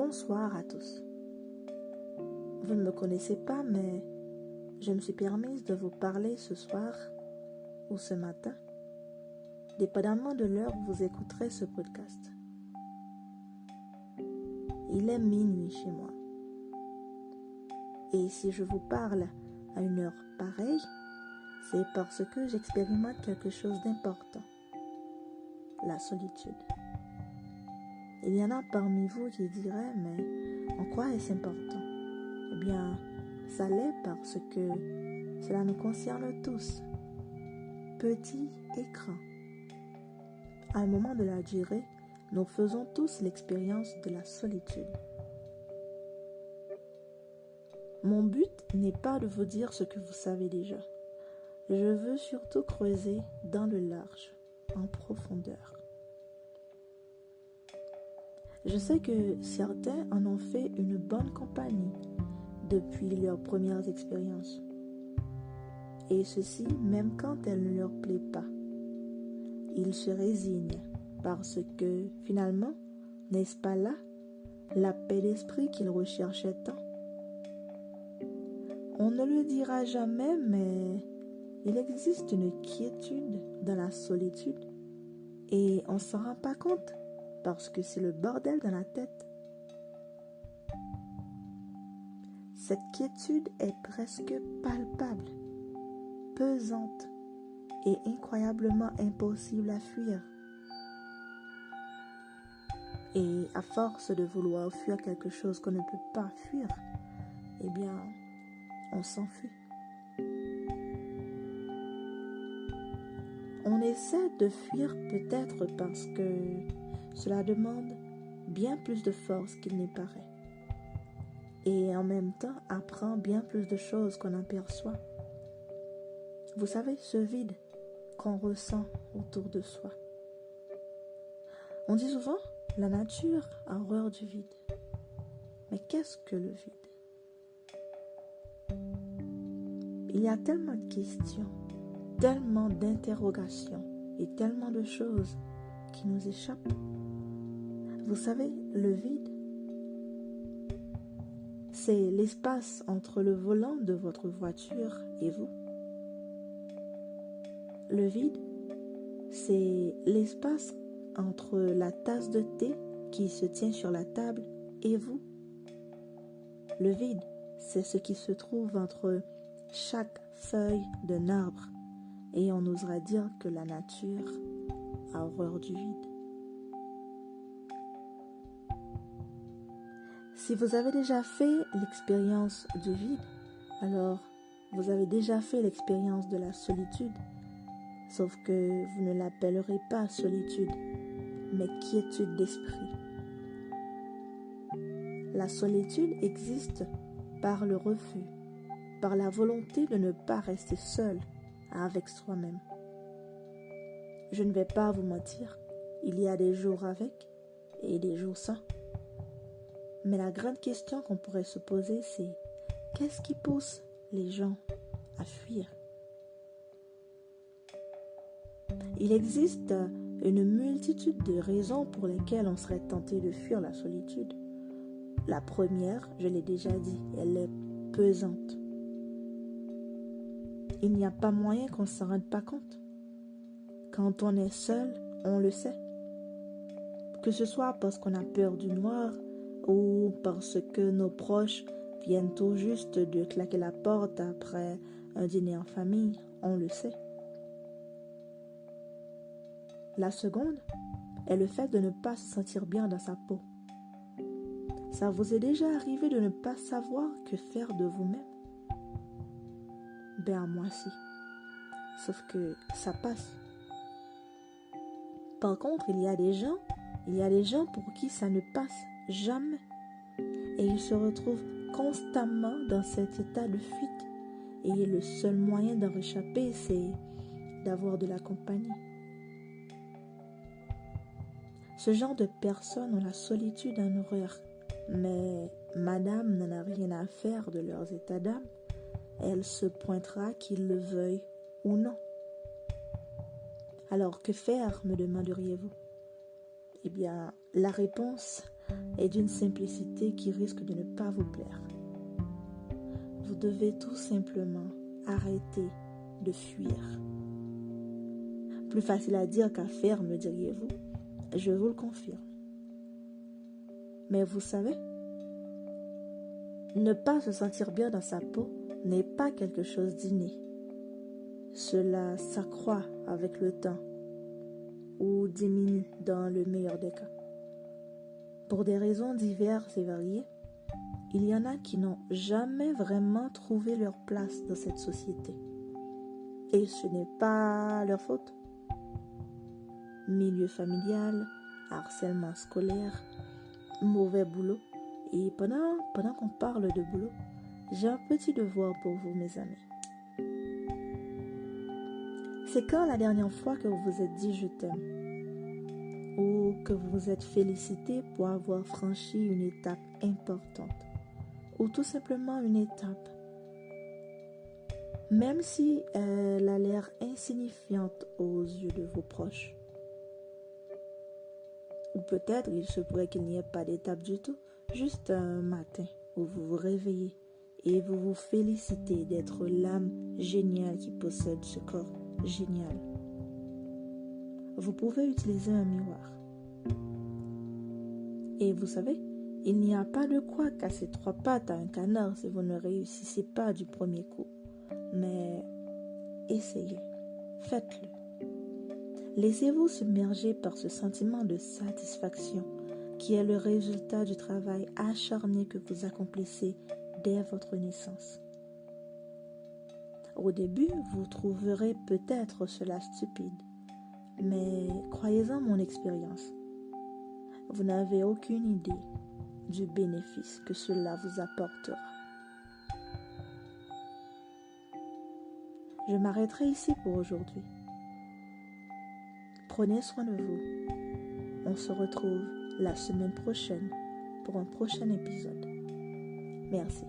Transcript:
Bonsoir à tous. Vous ne me connaissez pas, mais je me suis permise de vous parler ce soir ou ce matin, dépendamment de l'heure où vous écouterez ce podcast. Il est minuit chez moi. Et si je vous parle à une heure pareille, c'est parce que j'expérimente quelque chose d'important, la solitude. Il y en a parmi vous qui diraient, mais en quoi est-ce important? Eh bien, ça l'est parce que cela nous concerne tous, petits et grands. À un moment de la durée, nous faisons tous l'expérience de la solitude. Mon but n'est pas de vous dire ce que vous savez déjà. Je veux surtout creuser dans le large, en profondeur. Je sais que certains en ont fait une bonne compagnie depuis leurs premières expériences. Et ceci même quand elle ne leur plaît pas. Ils se résignent parce que finalement, n'est-ce pas là la paix d'esprit qu'ils recherchaient tant? On ne le dira jamais, mais il existe une quiétude dans la solitude et on ne s'en rend pas compte parce que c'est le bordel dans la tête. Cette quiétude est presque palpable, pesante et incroyablement impossible à fuir. Et à force de vouloir fuir quelque chose qu'on ne peut pas fuir, eh bien, on s'enfuit. On essaie de fuir peut-être parce que cela demande bien plus de force qu'il n'y paraît. Et en même temps apprend bien plus de choses qu'on en perçoit. Vous savez, ce vide qu'on ressent autour de soi. On dit souvent, la nature a horreur du vide. Mais qu'est-ce que le vide? Il y a tellement de questions, tellement d'interrogations et tellement de choses qui nous échappent. Vous savez, le vide, c'est l'espace entre le volant de votre voiture et vous. Le vide, c'est l'espace entre la tasse de thé qui se tient sur la table et vous. Le vide, c'est ce qui se trouve entre chaque feuille d'un arbre et on osera dire que la nature a horreur du vide. Si vous avez déjà fait l'expérience du vide, alors vous avez déjà fait l'expérience de la solitude, sauf que vous ne l'appellerez pas solitude, mais quiétude d'esprit. La solitude existe par le refus, par la volonté de ne pas rester seul avec soi-même. Je ne vais pas vous mentir, il y a des jours avec et des jours sans. Mais la grande question qu'on pourrait se poser, c'est qu'est-ce qui pousse les gens à fuir? Il existe une multitude de raisons pour lesquelles on serait tenté de fuir la solitude. La première, je l'ai déjà dit, elle est pesante. Il n'y a pas moyen qu'on ne s'en rende pas compte. Quand on est seul, on le sait. Que ce soit parce qu'on a peur du noir ou parce que nos proches viennent tout juste de claquer la porte après un dîner en famille, on le sait. La seconde est le fait de ne pas se sentir bien dans sa peau. Ça vous est déjà arrivé de ne pas savoir que faire de vous-même? Ben moi si. Sauf que ça passe. Par contre, il y a des gens pour qui ça ne passe jamais. Et ils se retrouvent constamment dans cet état de fuite. Et le seul moyen d'en réchapper, c'est d'avoir de la compagnie. Ce genre de personnes ont la solitude en horreur. Mais madame n'en a rien à faire de leurs états d'âme. Elle se pointera qu'ils le veuillent ou non. Alors que faire, me demanderiez-vous? Eh bien, la réponse et d'une simplicité qui risque de ne pas vous plaire. Vous devez tout simplement arrêter de fuir. Plus facile à dire qu'à faire, me diriez-vous? Je vous le confirme. Mais vous savez, ne pas se sentir bien dans sa peau n'est pas quelque chose d'inné. Cela s'accroît avec le temps ou diminue dans le meilleur des cas. Pour des raisons diverses et variées, il y en a qui n'ont jamais vraiment trouvé leur place dans cette société. Et ce n'est pas leur faute. Milieu familial, harcèlement scolaire, mauvais boulot. Et pendant qu'on parle de boulot, j'ai un petit devoir pour vous, mes amis. C'est quand la dernière fois que vous vous êtes dit je t'aime, ou que vous vous êtes félicité pour avoir franchi une étape importante, ou tout simplement une étape, même si elle a l'air insignifiante aux yeux de vos proches. Ou peut-être il se pourrait qu'il n'y ait pas d'étape du tout, juste un matin où vous vous réveillez et vous vous félicitez d'être l'âme géniale qui possède ce corps génial. Vous pouvez utiliser un miroir. Et vous savez, il n'y a pas de quoi casser 3 pattes à un canard si vous ne réussissez pas du premier coup. Mais essayez, faites-le. Laissez-vous submerger par ce sentiment de satisfaction qui est le résultat du travail acharné que vous accomplissez dès votre naissance. Au début, vous trouverez peut-être cela stupide, mais croyez-en mon expérience. Vous n'avez aucune idée du bénéfice que cela vous apportera. Je m'arrêterai ici pour aujourd'hui. Prenez soin de vous. On se retrouve la semaine prochaine pour un prochain épisode. Merci.